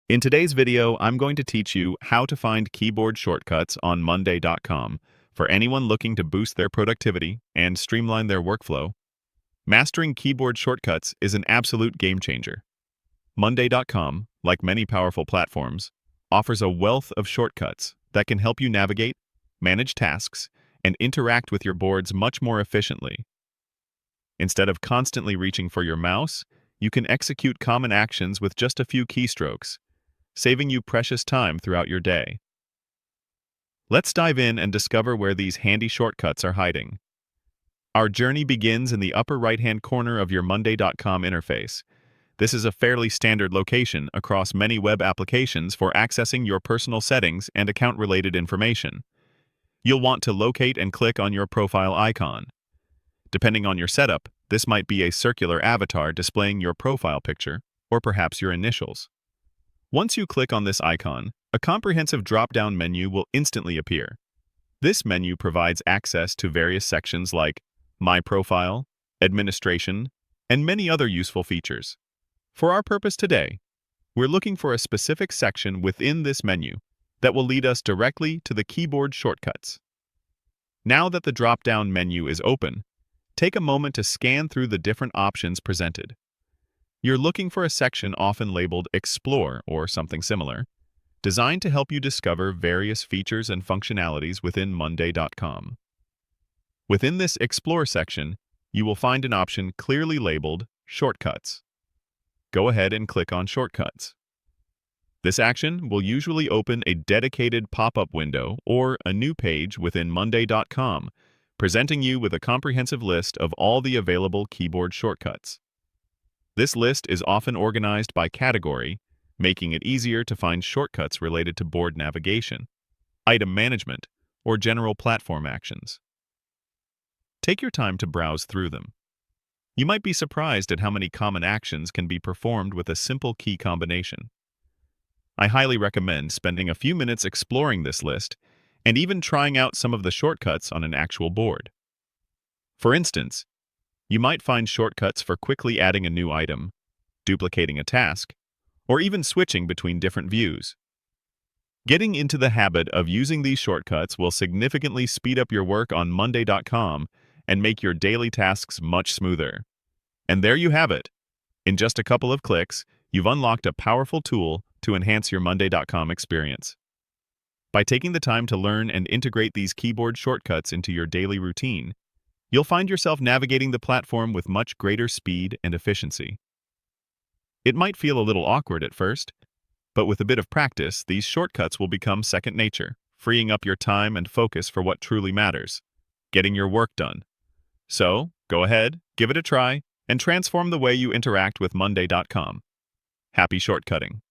In today's video, I'm going to teach you how to find keyboard shortcuts on Monday.com for anyone looking to boost their productivity and streamline their workflow. Mastering keyboard shortcuts is an absolute game changer. Monday.com, like many powerful platforms, offers a wealth of shortcuts that can help you navigate, manage tasks, and interact with your boards much more efficiently. Instead of constantly reaching for your mouse, you can execute common actions with just a few keystrokes, saving you precious time throughout your day. Let's dive in and discover where these handy shortcuts are hiding. Our journey begins in the upper right-hand corner of your Monday.com interface. This is a fairly standard location across many web applications for accessing your personal settings and account-related information. You'll want to locate and click on your profile icon. Depending on your setup, this might be a circular avatar displaying your profile picture, or perhaps your initials. Once you click on this icon, a comprehensive drop-down menu will instantly appear. This menu provides access to various sections like My Profile, Administration, and many other useful features. For our purpose today, we're looking for a specific section within this menu that will lead us directly to the keyboard shortcuts. Now that the drop-down menu is open, take a moment to scan through the different options presented. You're looking for a section often labeled Explore or something similar, designed to help you discover various features and functionalities within Monday.com. Within this Explore section, you will find an option clearly labeled Shortcuts. Go ahead and click on Shortcuts. This action will usually open a dedicated pop-up window or a new page within Monday.com, presenting you with a comprehensive list of all the available keyboard shortcuts. This list is often organized by category, making it easier to find shortcuts related to board navigation, item management, or general platform actions. Take your time to browse through them. You might be surprised at how many common actions can be performed with a simple key combination. I highly recommend spending a few minutes exploring this list and even trying out some of the shortcuts on an actual board. For instance, you might find shortcuts for quickly adding a new item, duplicating a task, or even switching between different views. Getting into the habit of using these shortcuts will significantly speed up your work on Monday.com and make your daily tasks much smoother. And there you have it. In just a couple of clicks, you've unlocked a powerful tool to enhance your Monday.com experience. By taking the time to learn and integrate these keyboard shortcuts into your daily routine, you'll find yourself navigating the platform with much greater speed and efficiency. It might feel a little awkward at first, but with a bit of practice, these shortcuts will become second nature, freeing up your time and focus for what truly matters, getting your work done. So, go ahead, give it a try, and transform the way you interact with Monday.com. Happy shortcutting!